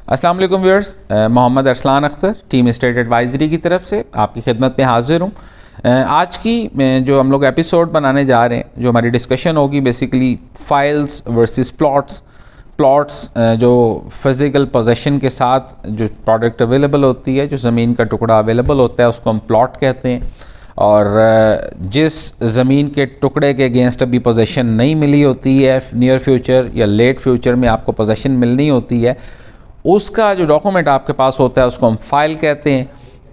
السلام علیکم viewers, Muhammad Arsalan Akhtar team state advisory کی طرف سے آپ کی خدمت میں حاضر ہوں۔ آج کی جو ہم لوگ ایپیسوڈ بنانے جا رہے ہیں، جو ہماری ڈسکشن ہوگی بیسیکلی فائلز ورسز پلاٹس جو فزیکل پوزیشن کے ساتھ جو پروڈکٹ اویلیبل ہوتی ہے، جو زمین کا ٹکڑا اویلیبل ہوتا ہے اس کو ہم پلاٹ کہتے ہیں، اور جس زمین کے ٹکڑے کے اگینسٹ ابھی پوزیشن نہیں ملی ہوتی ہے، نیئر فیوچر یا لیٹ فیوچر میں آپ کو پوزیشن ملنی ہوتی ہے، اس کا جو ڈاکومنٹ آپ کے پاس ہوتا ہے اس کو ہم فائل کہتے ہیں۔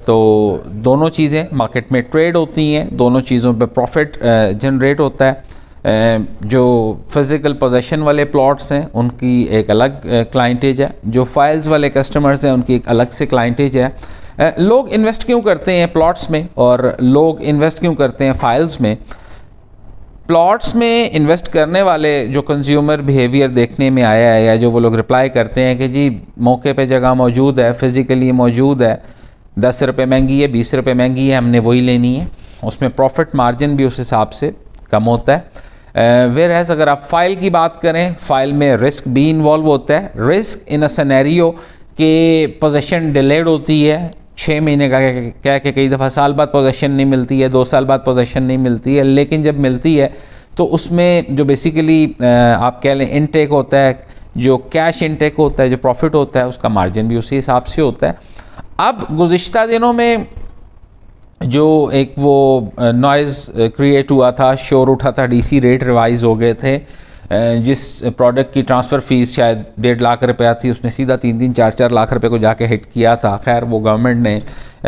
تو دونوں چیزیں مارکیٹ میں ٹریڈ ہوتی ہیں، دونوں چیزوں پہ پروفٹ جنریٹ ہوتا ہے۔ جو فزیکل پوزیشن والے پلاٹس ہیں ان کی ایک الگ کلائنٹیج ہے، جو فائلز والے کسٹمرز ہیں ان کی ایک الگ سے کلائنٹیج ہے۔ لوگ انویسٹ کیوں کرتے ہیں پلاٹس میں اور لوگ انویسٹ کیوں کرتے ہیں فائلز میں؟ پلاٹس میں انویسٹ کرنے والے جو کنزیومر بیہیویئر دیکھنے میں آیا ہے، یا جو وہ لوگ رپلائی کرتے ہیں کہ جی موقع پہ جگہ موجود ہے، فزیکلی موجود ہے، 10 روپے مہنگی ہے، 20 روپے مہنگی ہے، ہم نے وہی لینی ہے، اس میں پروفٹ مارجن بھی اس حساب سے کم ہوتا ہے۔ ویئر ایز اگر آپ فائل کی بات کریں، فائل میں رسک بھی انوالو ہوتا ہے۔ رسک ان اے سینیریو کہ پوزیشن ڈیلیڈ ہوتی ہے، 6 مہینے کا کہہ کے کئی دفعہ سال بعد پوزیشن نہیں ملتی ہے، 2 سال بعد پوزیشن نہیں ملتی ہے، لیکن جب ملتی ہے تو اس میں جو بیسیکلی آپ کہہ لیں انٹیک ہوتا ہے، جو کیش انٹیک ہوتا ہے، جو پروفٹ ہوتا ہے، اس کا مارجن بھی اسی حساب سے ہوتا ہے۔ اب گزشتہ دنوں میں جو ایک وہ نوائز کریٹ ہوا تھا، شور اٹھا تھا، ڈی سی ریٹ ریوائز ہو گئے تھے، جس پروڈکٹ کی ٹرانسفر فیس شاید 1.5 لاکھ روپیہ تھی، اس نے سیدھا 3-4 لاکھ روپے کو جا کے ہٹ کیا تھا۔ خیر وہ گورنمنٹ نے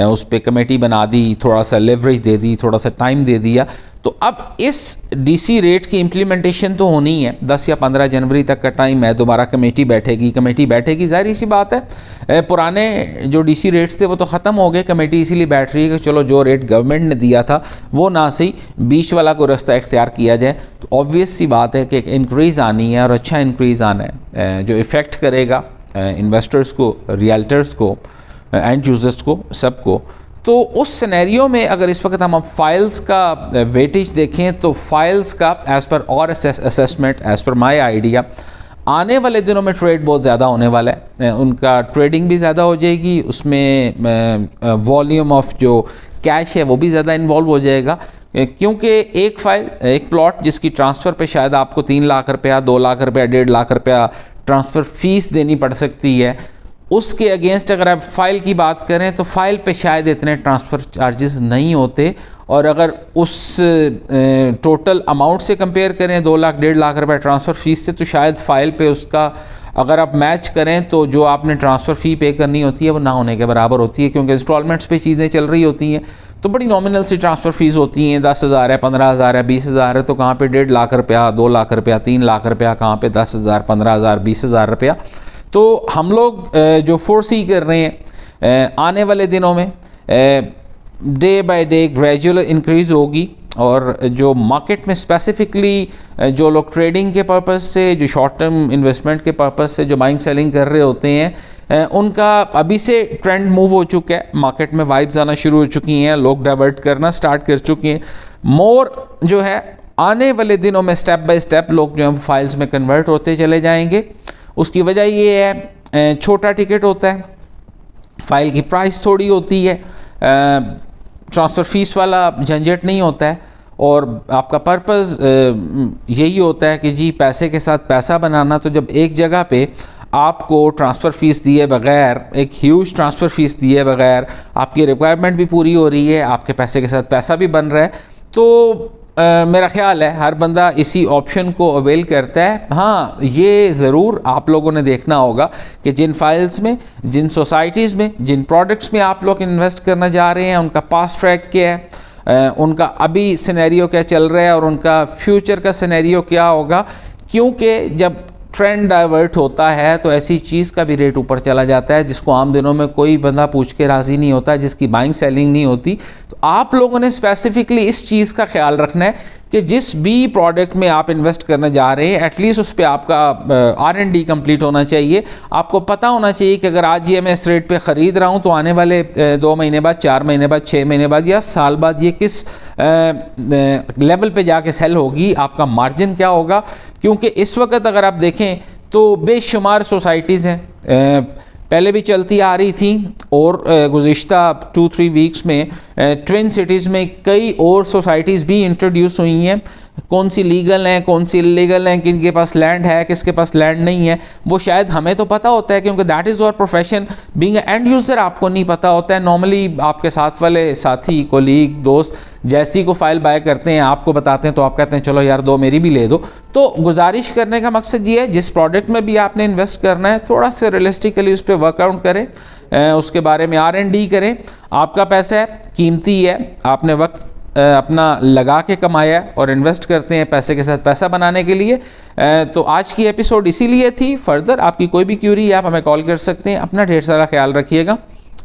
اس پہ کمیٹی بنا دی، تھوڑا سا لیوریج دے دی، تھوڑا سا ٹائم دے دیا۔ تو اب اس ڈی سی ریٹ کی امپلیمنٹیشن تو ہونی ہے، 10 یا 15 جنوری تک کا ٹائم ہے، دوبارہ کمیٹی بیٹھے گی، ظاہر سی بات ہے پرانے جو ڈی سی ریٹس تھے وہ تو ختم ہو گئے، کمیٹی اسی لیے بیٹھ رہی ہے کہ چلو جو ریٹ گورنمنٹ نے دیا تھا وہ نہ صحیح بیچ والا کو رستہ اختیار کیا جائے۔ تو آبویس سی بات ہے کہ ایک انکریز آنی ہے، اور اچھا انکریز آنا ہے جو افیکٹ کرے گا انویسٹرز کو، ریئلٹرز کو، اینڈ یوزرز کو، سب کو۔ تو اس سینیریو میں اگر اس وقت ہم فائلز کا ویٹیج دیکھیں تو فائلز کا ایز پر اور assessment, as per my idea, آنے والے دنوں میں ٹریڈ بہت زیادہ ہونے والا ہے، ان کا ٹریڈنگ بھی زیادہ ہو جائے گی، اس میں والیوم آف جو کیش ہے وہ بھی زیادہ انوالو ہو جائے گا، کیونکہ ایک فائل، ایک پلاٹ جس کی ٹرانسفر پہ شاید آپ کو 3 لاکھ روپیہ، 2 لاکھ روپیہ، 1.5 لاکھ روپیہ ٹرانسفر فیس دینی پڑ سکتی ہے، اس کے اگینسٹ اگر آپ فائل کی بات کریں تو فائل پہ شاید اتنے ٹرانسفر چارجز نہیں ہوتے، اور اگر اس ٹوٹل اماؤنٹ سے کمپیئر کریں 2 لاکھ 1.5 لاکھ روپے ٹرانسفر فیس سے، تو شاید فائل پہ اس کا اگر آپ میچ کریں تو جو آپ نے ٹرانسفر فی پے کرنی ہوتی ہے وہ نہ ہونے کے برابر ہوتی ہے، کیونکہ انسٹالمنٹس پہ چیزیں چل رہی ہوتی ہیں تو بڑی نامنل سی ٹرانسفر فیس ہوتی ہیں، 10,000 ہے، 15,000 ہے، 20,000 ہے، تو کہاں پہ 1.5 لاکھ روپیہ، 2 لاکھ روپیہ، 3 لاکھ روپیہ، کہاں پہ 10,000، 15,000، 20,000 روپیہ۔ تو ہم لوگ جو فورسی کر رہے ہیں آنے والے دنوں میں day by day gradual increase ہوگی، اور جو مارکیٹ میں اسپیسیفکلی جو لوگ ٹریڈنگ کے پرپز سے، جو شارٹ ٹرم انویسٹمنٹ کے پرپز سے جو بائنگ سیلنگ کر رہے ہوتے ہیں، ان کا ابھی سے ٹرینڈ موو ہو چکا ہے، مارکیٹ میں وائبز آنا شروع ہو چکی ہیں، لوگ ڈائیورٹ کرنا سٹارٹ کر چکے ہیں۔ مور جو ہے آنے والے دنوں میں اسٹیپ بائی اسٹیپ لوگ جو ہیں فائلز میں کنورٹ ہوتے چلے جائیں گے۔ اس کی وجہ یہ ہے چھوٹا ٹکٹ ہوتا ہے، فائل کی پرائس تھوڑی ہوتی ہے، ٹرانسفر فیس والا جھنجھٹ نہیں ہوتا ہے، اور آپ کا پرپز یہی ہوتا ہے کہ جی پیسے کے ساتھ پیسہ بنانا۔ تو جب ایک جگہ پہ آپ کو ٹرانسفر فیس دیے بغیر، ایک ہیوج ٹرانسفر فیس دیے بغیر آپ کی ریکوائرمنٹ بھی پوری ہو رہی ہے، آپ کے پیسے کے ساتھ پیسہ بھی بن رہا ہے، تو میرا خیال ہے ہر بندہ اسی آپشن کو اویل کرتا ہے۔ ہاں یہ ضرور آپ لوگوں نے دیکھنا ہوگا کہ جن فائلز میں، جن سوسائٹیز میں، جن پروڈکٹس میں آپ لوگ انویسٹ کرنا جا رہے ہیں، ان کا پاسٹ ٹریک کیا ہے، ان کا ابھی سینیریو کیا چل رہا ہے، اور ان کا فیوچر کا سینیریو کیا ہوگا، کیونکہ جب ٹرینڈ ڈائیورٹ ہوتا ہے تو ایسی چیز کا بھی ریٹ اوپر چلا جاتا ہے جس کو عام دنوں میں کوئی بندہ پوچھ کے راضی نہیں ہوتا، جس کی بائنگ سیلنگ نہیں ہوتی۔ تو آپ لوگوں نے اسپیسیفکلی اس چیز کا خیال رکھنا ہے کہ جس بھی پروڈکٹ میں آپ انویسٹ کرنے جا رہے ہیں ایٹ لیسٹ اس پہ آپ کا R&D کمپلیٹ ہونا چاہیے. آپ کو پتہ ہونا چاہیے کہ اگر آج یہ میں اس ریٹ پہ خرید رہا ہوں تو آنے والے 2 مہینے بعد, 4 مہینے بعد, 6 مہینے بعد یا سال بعد یہ کس لیول پہ جا کے سیل ہوگی, آپ کا مارجن کیا ہوگا. کیونکہ اس وقت اگر آپ دیکھیں تو بے شمار سوسائٹیز ہیں, پہلے بھی چلتی آ رہی تھیں اور گزشتہ 2-3 ویکس میں ٹوین سٹیز میں کئی اور سوسائٹیز بھی انٹروڈیوس ہوئی ہیں. کون سی لیگل ہیں, کون سی انلیگل ہیں, کن کے پاس لینڈ ہے, کس کے پاس لینڈ نہیں ہے, وہ شاید ہمیں تو پتہ ہوتا ہے کیونکہ دیٹ از اور profession. Being a and user آپ کو نہیں پتہ ہوتا ہے. نارملی آپ کے ساتھ والے ساتھی, کولیگ, دوست جیسی کو فائل بائی کرتے ہیں آپ کو بتاتے ہیں تو آپ کہتے ہیں چلو یار 2 میری بھی لے دو. تو گزارش کرنے کا مقصد یہ ہے جس پروڈکٹ میں بھی آپ نے انویسٹ کرنا ہے تھوڑا سا ریئلسٹیکلی اس پہ ورک آؤٹ کریں, اس کے بارے میں R&D کریں. آپ کا پیسہ ہے, قیمتی ہے, آپ نے وقت اپنا لگا کے کمایا اور انویسٹ کرتے ہیں پیسے کے ساتھ پیسہ بنانے کے لیے. تو آج کی ایپیسوڈ اسی لیے تھی. فردر آپ کی کوئی بھی کیوری ہے آپ ہمیں کال کر سکتے ہیں. اپنا ڈھیر سارا خیال رکھیے گا.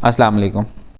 السلام علیکم.